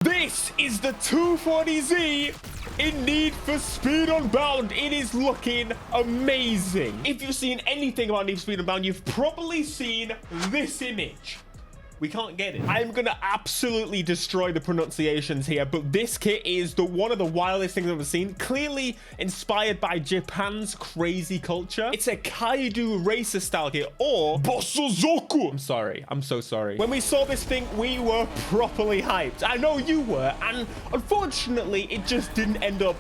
This is the 240Z in Need for Speed Unbound. It is looking amazing. If you've seen anything about Need for Speed Unbound, you've probably seen this image. We can't get it. I'm gonna absolutely destroy the pronunciations here, but this kit is one of the wildest things I've ever seen. Clearly inspired by Japan's crazy culture. It's a Kaido Racer style kit, or Bosozoku. I'm sorry. I'm so sorry. When we saw this thing, we were properly hyped. I know you were, and unfortunately, it just didn't end up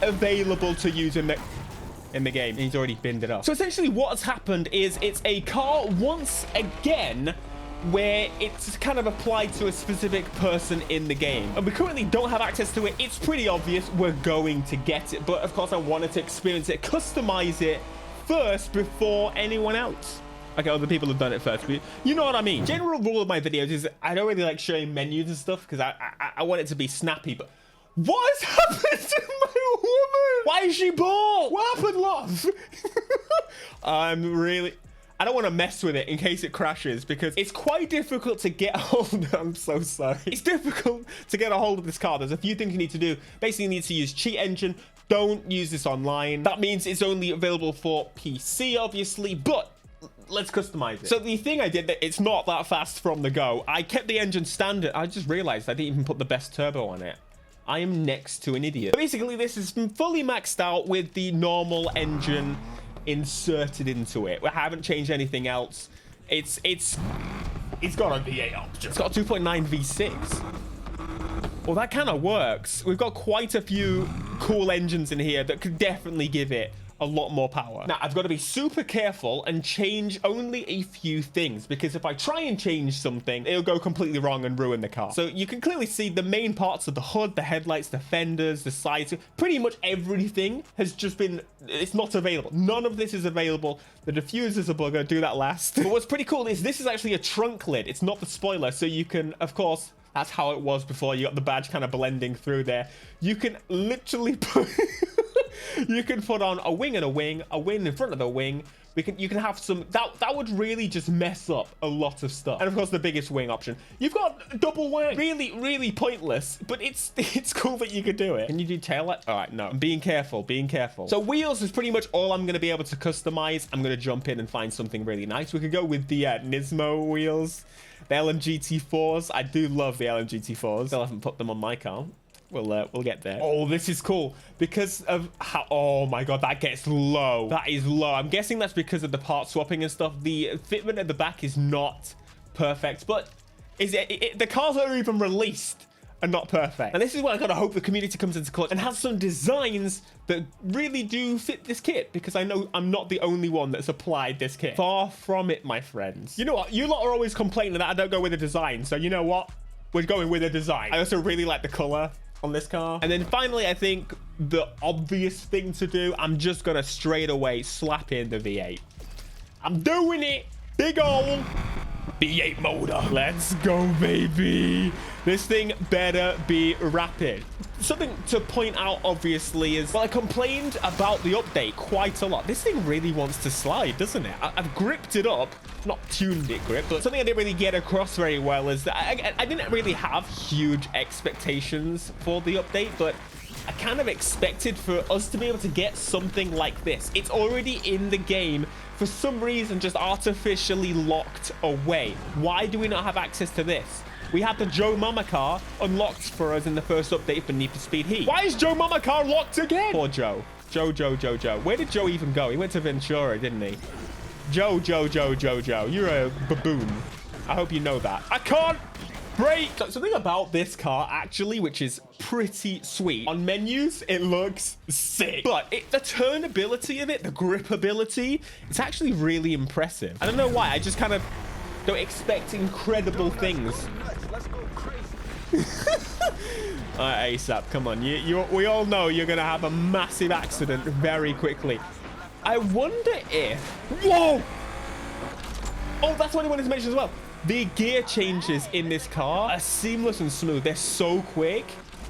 available to use in the game. He's already binned it up. So essentially what's happened is it's a car once again where it's kind of applied to a specific person in the game, and we currently don't have access to it. It's pretty obvious we're going to get it, but of course I wanted to experience it, customize it first before anyone else. Okay, other people have done it first, but you know what I mean. General rule of my videos is I don't really like showing menus and stuff because I want it to be snappy. But what has happened to my woman? Why is she bald? What happened, love? I don't want to mess with it in case it crashes because it's quite difficult to get a hold of. I'm so sorry. It's difficult to get a hold of this car. There's a few things you need to do. Basically, you need to use cheat engine. Don't use this online. That means it's only available for PC, obviously, but let's customize it. So the thing I did, that it's not that fast from the go. I kept the engine standard. I just realized I didn't even put the best turbo on it. I am next to an idiot. Basically, this is fully maxed out with the normal engine inserted into it. We haven't changed anything else. It's got a V8 option. It's got a 2.9 V6. Well, that kind of works. We've got quite a few cool engines in here that could definitely give it a lot more power. Now, I've got to be super careful and change only a few things, because if I try and change something, it'll go completely wrong and ruin the car. So you can clearly see the main parts of the hood, the headlights, the fenders, the sides, pretty much everything has just been, it's not available. None of this is available. The diffuser's a bugger, do that last. But what's pretty cool is this is actually a trunk lid. It's not the spoiler, so you can, of course, that's how it was before. You got the badge kind of blending through there. You can literally put you can put on a wing and a wing in front of the wing. You can have some that would really just mess up a lot of stuff. And of course, the biggest wing option, you've got double wing. Really pointless, but it's cool that you could do it. Can you do tail light? All right, no. I'm being careful. So wheels is pretty much all I'm going to be able to customize. I'm going to jump in and find something really nice. We could go with the Nismo wheels, the LMGT4s. I do love the LMGT4s. Still haven't put them on my car. We'll get there. Oh, this is cool because of how, oh my god, that gets low. That is low. I'm guessing that's because of the part swapping and stuff. The fitment at the back is not perfect, but the cars that are even released are not perfect. And this is where I gotta hope the community comes into clutch and has some designs that really do fit this kit, because I know I'm not the only one that's applied this kit. Far from it, my friends. You know what? You lot are always complaining that I don't go with a design. So you know what? We're going with a design. I also really like the color on this car. And then finally, I think the obvious thing to do, I'm just gonna straight away slap in the V8. I'm doing it. Big ol' V8 motor. Let's go, baby. This thing better be rapid. Something to point out, obviously, is, well, I complained about the update quite a lot. This thing really wants to slide, doesn't it? I've gripped it up, not tuned it grip, but something I didn't really get across very well is that I didn't really have huge expectations for the update, but I kind of expected for us to be able to get something like this. It's already in the game, for some reason, just artificially locked away. Why do we not have access to this? We had the Joe Mama car unlocked for us in the first update for Need for Speed Heat. Why is Joe Mama car locked again? Poor Joe. Joe. Where did Joe even go? He went to Ventura, didn't he? Joe. You're a baboon. I hope you know that. I can't brake. So something about this car, actually, which is pretty sweet. On menus, it looks sick. But the turnability of it, the gripability, it's actually really impressive. I don't know why. I just kind of don't expect incredible things. All right, ASAP, come on. We all know you're going to have a massive accident very quickly. I wonder if... Whoa! Oh, that's what I wanted to mention as well. The gear changes in this car are seamless and smooth. They're so quick.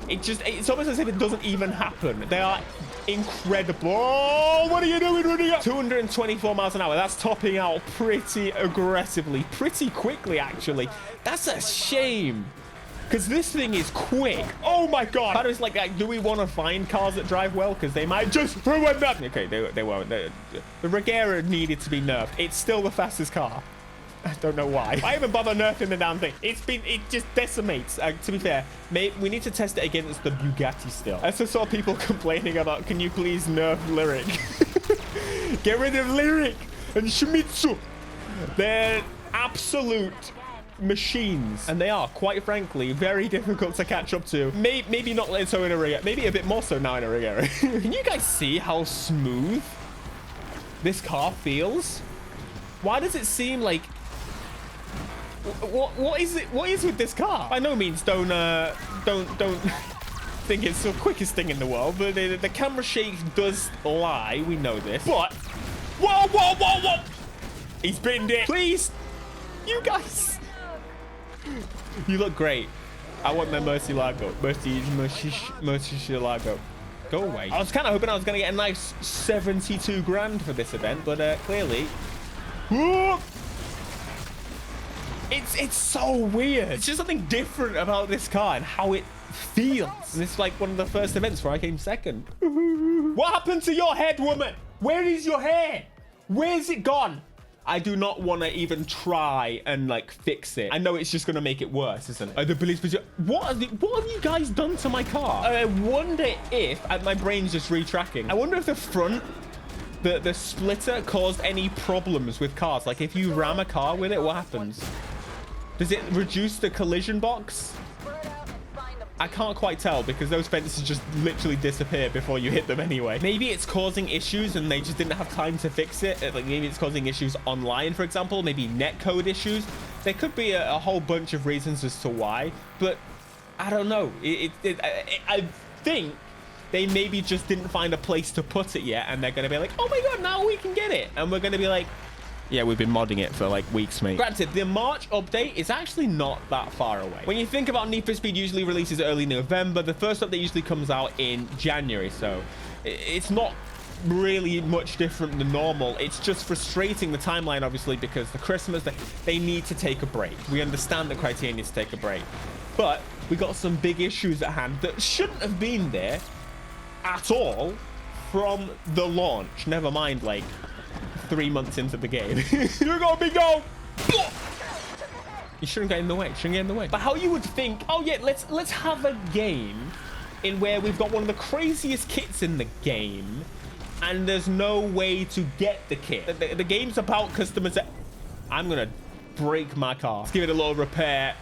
It's almost as if it doesn't even happen. They are incredible. Oh, what are you doing, Rudy? 224 miles an hour. That's topping out pretty aggressively, pretty quickly, actually. That's a shame. because this thing is quick. Oh my god. How does like do we want to find cars that drive well? Because they might just ruin them. Okay, they won't. The Regera needed to be nerfed. It's still the fastest car. I don't know why. I haven't bothered nerfing the damn thing. It just decimates. To be fair, we need to test it against the Bugatti still. I just saw people complaining about, can you please nerf Lyric? Get rid of Lyric and Shimizu. They're absolute machines, and they are, quite frankly, very difficult to catch up to. Maybe not so in a Regera, maybe a bit more so now in a Regera. Can you guys see how smooth this car feels? Why does it seem like what is with this car? By no means don't think it's the quickest thing in the world, but the camera shake does lie, we know this. But whoa, he's binned it. Please, you guys, you look great. I want my Mercy Lago. Mercy Lago. Go away. I was kind of hoping I was going to get a nice 72 grand for this event, but clearly, it's so weird. It's just something different about this car and how it feels. And it's like one of the first events where I came second. What happened to your head, woman? Where is your hair? Where's it gone? I do not want to even try and like fix it. I know it's just going to make it worse, isn't it? The police, what have you guys done to my car? I wonder if, my brain's just retracking. I wonder if the front, the splitter caused any problems with cars. Like if you ram a car with it, what happens? Does it reduce the collision box? I can't quite tell because those fences just literally disappear before you hit them anyway. Maybe it's causing issues and they just didn't have time to fix it. Like maybe it's causing issues online, for example, maybe netcode issues. There could be a whole bunch of reasons as to why, but I don't know. I think they maybe just didn't find a place to put it yet, and they're going to be like, oh my god, now we can get it. And we're going to be like, yeah, we've been modding it for like weeks, mate. Granted, the March update is actually not that far away. When you think about Need for Speed usually releases early November, the first update usually comes out in January. So it's not really much different than normal. It's just frustrating, the timeline, obviously, because the Christmas, they need to take a break. We understand that Criterion needs to take a break. But we got some big issues at hand that shouldn't have been there at all from the launch. Never mind, like, 3 months into the game. You're gonna be gone. You shouldn't get in the way. Shouldn't get in the way. But how you would think, oh yeah, let's have a game in where we've got one of the craziest kits in the game, and there's no way to get the kit. The game's about customers. I'm gonna break my car. Let's give it a little repair.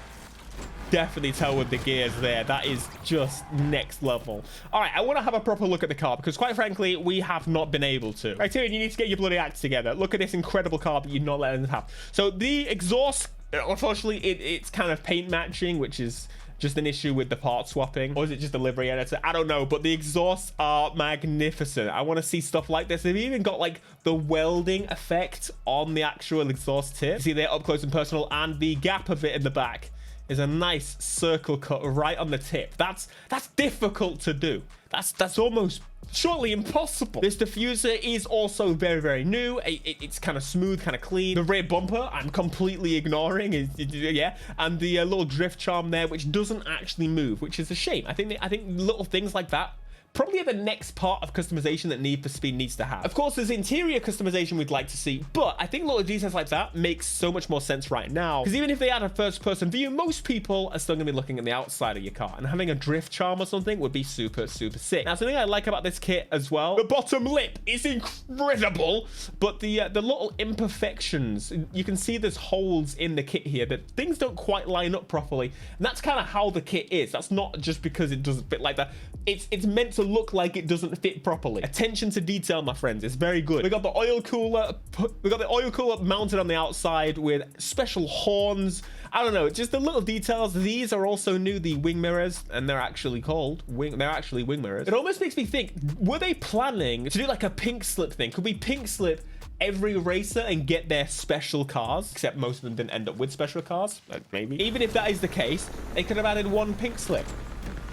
Definitely tell with the gears there. That is just next level. All right, I want to have a proper look at the car because, quite frankly, we have not been able to. Criterion, you need to get your bloody act together. Look at this incredible car that you're not letting us have. So the exhaust, unfortunately, it's kind of paint matching, which is just an issue with the part swapping, or is it just a livery editor? I don't know, but the exhausts are magnificent. I want to see stuff like this. They've even got like the welding effect on the actual exhaust tip. You see there up close and personal, and the gap of it in the back is a nice circle cut right on the tip. That's difficult to do. That's almost shortly impossible. This diffuser is also very, very new. It's kind of smooth, kind of clean. The rear bumper, I'm completely ignoring. Yeah, and the little drift charm there, which doesn't actually move, which is a shame. I think little things like that probably the next part of customization that Need for Speed needs to have. Of course, there's interior customization we'd like to see, but I think little details like that makes so much more sense right now, because even if they add a first-person view, most people are still going to be looking at the outside of your car, and having a drift charm or something would be super, super sick. Now, something I like about this kit as well, the bottom lip is incredible, but the little imperfections, you can see there's holes in the kit here that things don't quite line up properly, and that's kind of how the kit is. That's not just because it doesn't fit like that. It's meant to look like it doesn't fit properly. Attention to detail, my friends, it's very good. We got the oil cooler. We got the oil cooler mounted on the outside with special horns. I don't know, just the little details. These are also new, the wing mirrors, and they're actually called wing. They're actually wing mirrors. It almost makes me think, were they planning to do like a pink slip thing? Could we pink slip every racer and get their special cars? Except most of them didn't end up with special cars. Maybe. Even if that is the case, they could have added one pink slip.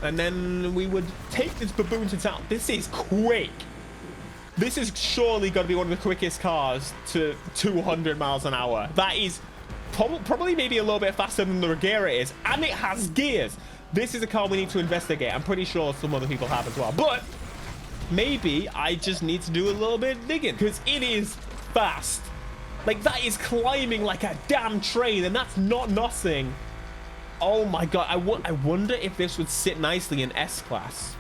And then we would take this baboon to town. This is quick. This is surely going to be one of the quickest cars to 200 miles an hour. That is probably maybe a little bit faster than the Regera is. And it has gears. this is a car we need to investigate. I'm pretty sure some other people have as well. But maybe I just need to do a little bit of digging because it is fast. Like, that is climbing like a damn train, and that's not nothing. Oh my god, I wonder if this would sit nicely in S-Class.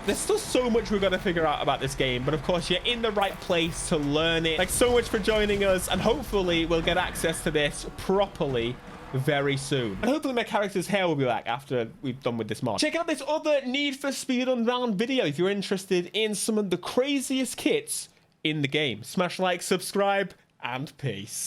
There's still so much we've got to figure out about this game, but of course, you're in the right place to learn it. Thanks so much for joining us, and hopefully we'll get access to this properly very soon. And hopefully my character's hair will be back after we've done with this mod. Check out this other Need for Speed Unbound video if you're interested in some of the craziest kits in the game. Smash like, subscribe, and peace.